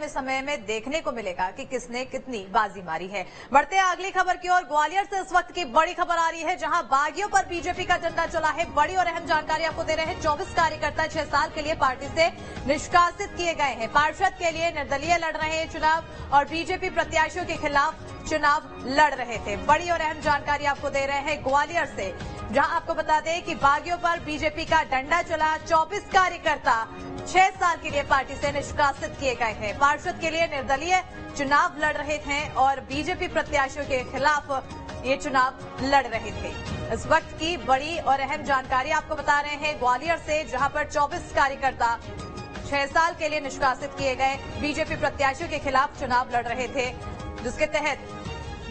वाले समय में देखने को मिलेगा कि किसने कितनी बाजी मारी है। बढ़ते हैं अगली खबर की ओर। ग्वालियर से इस वक्त की बड़ी खबर आ रही है, जहां बागियों पर बीजेपी का झंडा चला है। बड़ी और अहम जानकारी आपको दे रहे हैं। 24 कार्यकर्ता 6 साल के लिए पार्टी से निष्कासित किए गए हैं। पार्षद के लिए निर्दलीय लड़ रहे हैं चुनाव और बीजेपी प्रत्याशियों के खिलाफ चुनाव लड़ रहे थे। बड़ी और अहम जानकारी आपको दे रहे हैं ग्वालियर से, जहां आपको बता दें कि बागियों पर बीजेपी का डंडा चला। 24 कार्यकर्ता 6 साल के लिए पार्टी से निष्कासित किए गए हैं। पार्षद के लिए निर्दलीय चुनाव लड़ रहे थे और बीजेपी प्रत्याशियों के खिलाफ ये चुनाव लड़ रहे थे। इस वक्त की बड़ी और अहम जानकारी आपको बता रहे हैं ग्वालियर से, जहां पर 24 कार्यकर्ता 6 साल के लिए निष्कासित किए गए, बीजेपी प्रत्याशियों के खिलाफ चुनाव लड़ रहे थे, जिसके तहत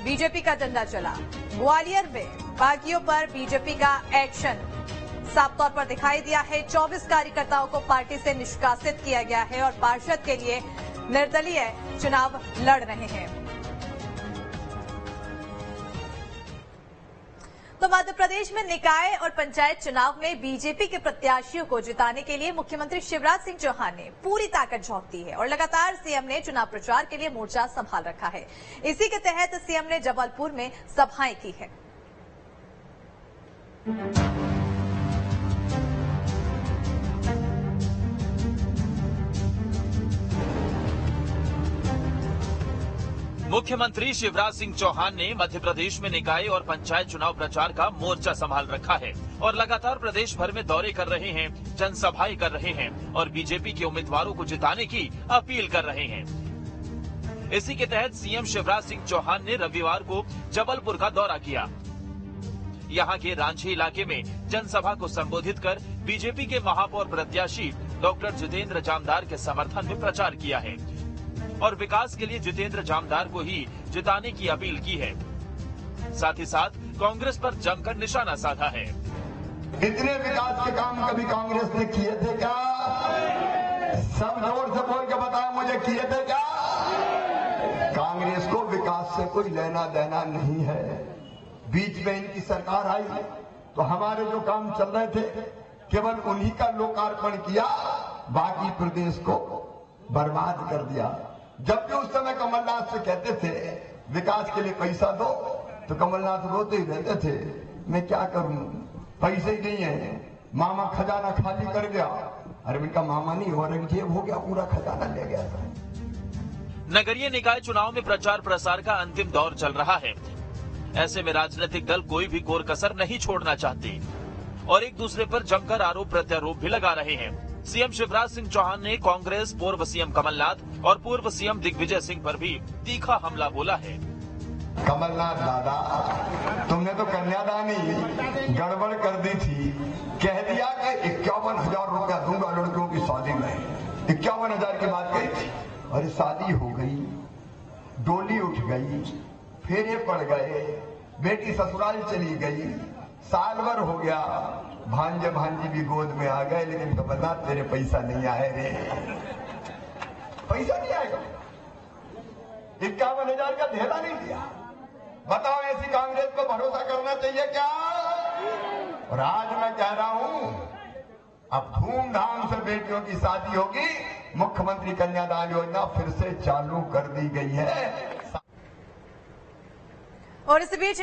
बीजेपी का झंडा चला। ग्वालियर में बागियों पर बीजेपी का एक्शन साफ तौर पर दिखाई दिया है। 24 कार्यकर्ताओं को पार्टी से निष्कासित किया गया है और पार्षद के लिए निर्दलीय चुनाव लड़ रहे हैं। तो मध्य प्रदेश में निकाय और पंचायत चुनाव में बीजेपी के प्रत्याशियों को जिताने के लिए मुख्यमंत्री शिवराज सिंह चौहान ने पूरी ताकत झोंक दी है और लगातार सीएम ने चुनाव प्रचार के लिए मोर्चा संभाल रखा है। इसी के तहत सीएम ने जबलपुर में सभाएं की है। मुख्यमंत्री शिवराज सिंह चौहान ने मध्य प्रदेश में निकाय और पंचायत चुनाव प्रचार का मोर्चा संभाल रखा है और लगातार प्रदेश भर में दौरे कर रहे हैं, जनसभाएं कर रहे हैं और बीजेपी के उम्मीदवारों को जिताने की अपील कर रहे हैं। इसी के तहत सीएम शिवराज सिंह चौहान ने रविवार को जबलपुर का दौरा किया। यहां के रांची इलाके में जनसभा को संबोधित कर बीजेपी के महापौर प्रत्याशी डॉक्टर जितेंद्र जामदार के समर्थन में प्रचार किया है और विकास के लिए जितेंद्र जामदार को ही जिताने की अपील की है। साथ ही साथ कांग्रेस पर जमकर निशाना साधा है। इतने विकास के काम कभी कांग्रेस ने किए थे क्या? सब जोर से बोल के बताया मुझे, किए थे क्या? कांग्रेस को विकास से कोई लेना देना नहीं है। बीच में इनकी सरकार आई तो हमारे जो काम चल रहे थे केवल उन्हीं का लोकार्पण किया, बाकी प्रदेश को बर्बाद कर दिया। जब भी उस समय कमलनाथ से कहते थे विकास के लिए पैसा दो, तो कमलनाथ रोते ही रहते थे, मैं क्या करूं, पैसे ही नहीं है, मामा खजाना खाली कर गया। अरे इनका मामा नहीं, औरंगजेब हो गया, पूरा खजाना ले गया था। नगरीय निकाय चुनाव में प्रचार प्रसार का अंतिम दौर चल रहा है। ऐसे में राजनीतिक दल कोई भी कोर कसर नहीं छोड़ना चाहते और एक दूसरे पर जमकर आरोप प्रत्यारोप भी लगा रहे हैं। सीएम शिवराज सिंह चौहान ने कांग्रेस, पूर्व सीएम कमलनाथ और पूर्व सीएम दिग्विजय सिंह पर भी तीखा हमला बोला है। कमलनाथ दादा, तुमने तो कन्यादानी गड़बड़ कर दी थी। कह दिया कि 51,000 रुपया दूंगा लड़कियों की शादी में। 51,000 की बात कही थी, अरे शादी हो गई, डोली उठ गई, फेरे पड़ गए, बेटी ससुराल चली गई, साल भर हो गया, भांजे भांजी भी गोद में आ गए, लेकिन कमलनाथ तेरे पैसा नहीं आए रे। पैसा नहीं आएगा, 51,000 का धेला नहीं दिया। बताओ ऐसी कांग्रेस को भरोसा करना चाहिए क्या? और आज मैं कह रहा हूं, अब धूमधाम से बेटियों की शादी होगी। मुख्यमंत्री कन्यादान योजना फिर से चालू कर दी गई है। और इस बीच